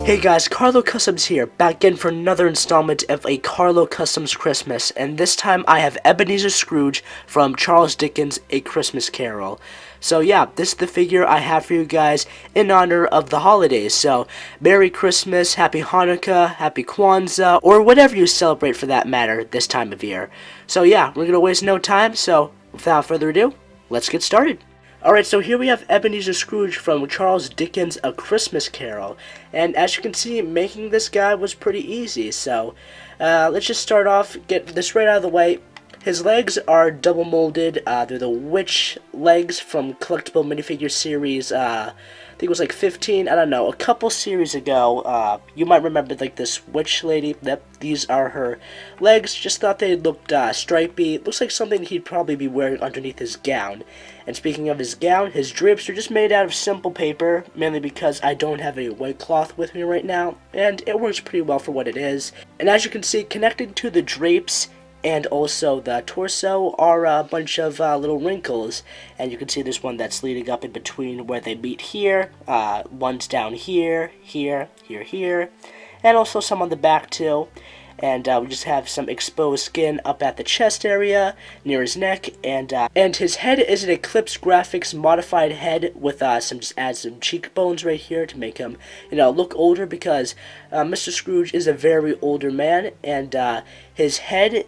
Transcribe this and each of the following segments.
Hey guys, Carlow Customs here, back again for another installment of a Carlow Customs Christmas, and this time I have Ebenezer Scrooge from Charles Dickens' A Christmas Carol. So yeah, this is the figure I have for you guys in honor of the holidays, so Merry Christmas, Happy Hanukkah, Happy Kwanzaa, or whatever you celebrate for that matter this time of year. So yeah, we're gonna waste no time, so without further ado, let's get started. Alright, so here we have Ebenezer Scrooge from Charles Dickens' A Christmas Carol. And as you can see, making this guy was pretty easy. So, let's just start off, get this right out of the way. His legs are double molded. They're the witch legs from collectible minifigure series, I think it was like 15, I don't know, a couple series ago. You might remember like this witch lady. Yep, these are her legs. Just thought they looked stripy. Looks like something he'd probably be wearing underneath his gown. And speaking of his gown, his drapes are just made out of simple paper, mainly because I don't have a white cloth with me right now, and it works pretty well for what it is. And as you can see, connected to the drapes and also the torso are a bunch of little wrinkles, and you can see there's one that's leading up in between where they meet here, one's down here, here, and also some on the back too. And we just have some exposed skin up at the chest area, near his neck, and his head is an Eclipse Graphics modified head with some cheekbones right here to make him, look older, because Mr. Scrooge is a very older man, and his head,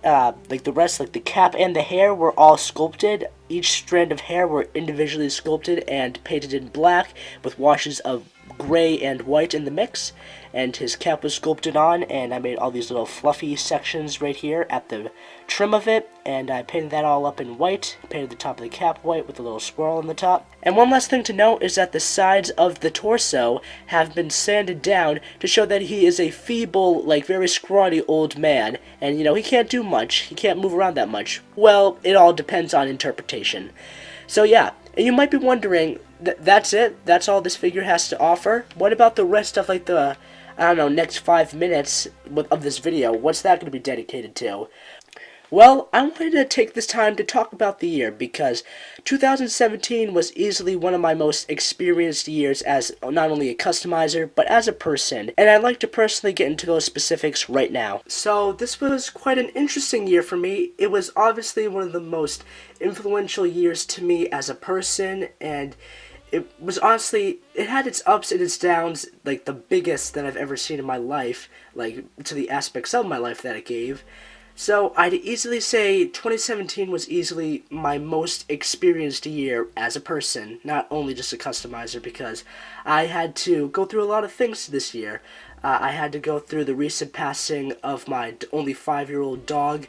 like the rest, like the cap and the hair, were all sculpted. Each strand of hair were individually sculpted and painted in black with washes of gray and white in the mix, and his cap was sculpted on, and I made all these little fluffy sections right here at the trim of it, and I painted that all up in white, painted the top of the cap white with a little swirl on the top. And one last thing to note is that the sides of the torso have been sanded down to show that he is a feeble, like very scrawny old man, and he can't do much, he can't move around that much. Well, it all depends on interpretation. So yeah, and you might be wondering, that's it? That's all this figure has to offer? What about the rest of like the, I don't know, next 5 minutes of this video? What's that going to be dedicated to? Well, I wanted to take this time to talk about the year, because 2017 was easily one of my most experienced years as not only a customizer, but as a person, and I'd like to personally get into those specifics right now. So this was quite an interesting year for me. It was obviously one of the most influential years to me as a person, and it was honestly, it had its ups and its downs, like the biggest that I've ever seen in my life, like to the aspects of my life that it gave. So I'd easily say 2017 was easily my most experienced year as a person, not only just a customizer, because I had to go through a lot of things this year. I had to go through the recent passing of my only 5-year-old dog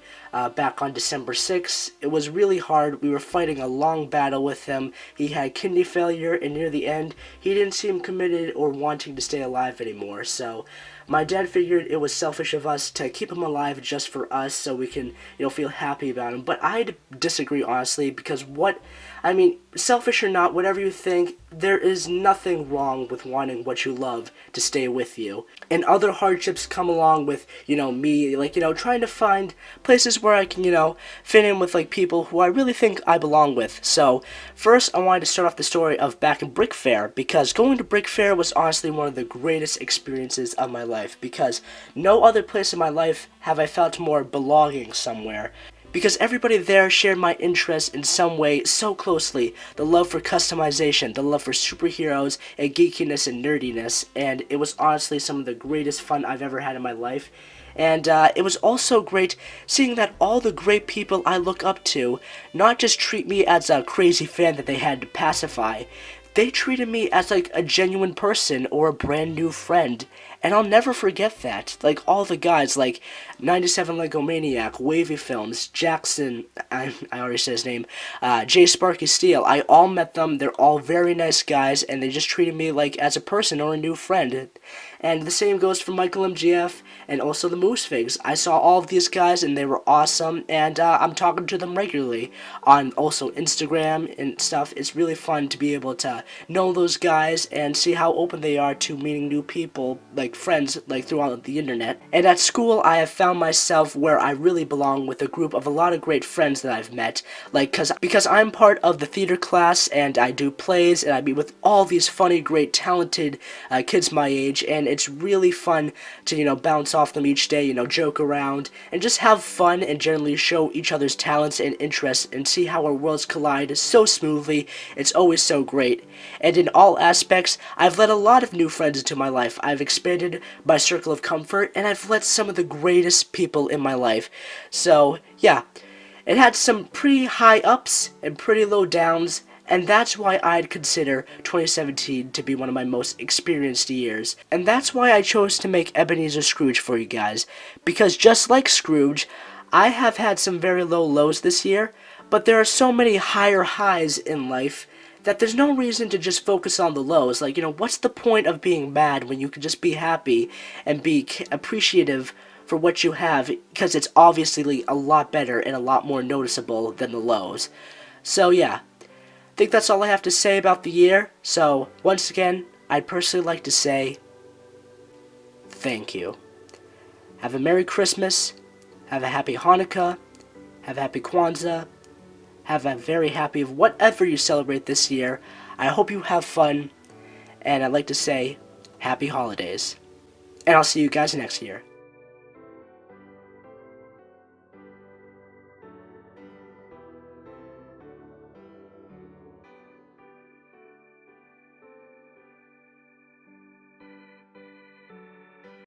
back on December 6th. It was really hard. We were fighting a long battle with him. He had kidney failure, and near the end, he didn't seem committed or wanting to stay alive anymore. So my dad figured it was selfish of us to keep him alive just for us, so we can, feel happy about him. But I disagree, honestly, because selfish or not, whatever you think, there is nothing wrong with wanting what you love to stay with you. And other hardships come along with, me, trying to find places where I can, fit in with, people who I really think I belong with. So, first, I wanted to start off the story of back in Brick Fair, because going to Brick Fair was honestly one of the greatest experiences of my life, because no other place in my life have I felt more belonging somewhere. Because everybody there shared my interest in some way so closely, the love for customization, the love for superheroes, and geekiness and nerdiness, and it was honestly some of the greatest fun I've ever had in my life. And it was also great seeing that all the great people I look up to not just treat me as a crazy fan that they had to pacify, they treated me as a genuine person or a brand new friend. And I'll never forget that. All the guys, 97 Lego Maniac, Wavy Films, Jackson, I already said his name, Jay Sparky Steele, I all met them. They're all very nice guys, and they just treated me as a person or a new friend. And the same goes for Michael MGF and also the Moose Figs. I saw all of these guys, and they were awesome, and I'm talking to them regularly on also Instagram and stuff. It's really fun to be able to know those guys and see how open they are to meeting new people, friends, throughout the internet. And at school, I have found myself where I really belong with a group of a lot of great friends that I've met, because I'm part of the theater class, and I do plays, and I meet with all these funny, great, talented kids my age, and it's really fun to, bounce off them each day, joke around, and just have fun and generally show each other's talents and interests and see how our worlds collide so smoothly. It's always so great. And in all aspects, I've let a lot of new friends into my life. I've expanded my circle of comfort, and I've let some of the greatest people in my life. So, yeah, it had some pretty high ups and pretty low downs, and that's why I'd consider 2017 to be one of my most experienced years. And that's why I chose to make Ebenezer Scrooge for you guys, because just like Scrooge, I have had some very low lows this year, but there are so many higher highs in life that there's no reason to just focus on the lows. Like, what's the point of being mad when you can just be happy and be appreciative for what you have, because it's obviously a lot better and a lot more noticeable than the lows. So yeah, I think that's all I have to say about the year. So once again, I'd personally like to say thank you. Have a Merry Christmas, have a Happy Hanukkah, have a Happy Kwanzaa, have a very happy of whatever you celebrate this year. I hope you have fun, and I'd like to say Happy Holidays. And I'll see you guys next year.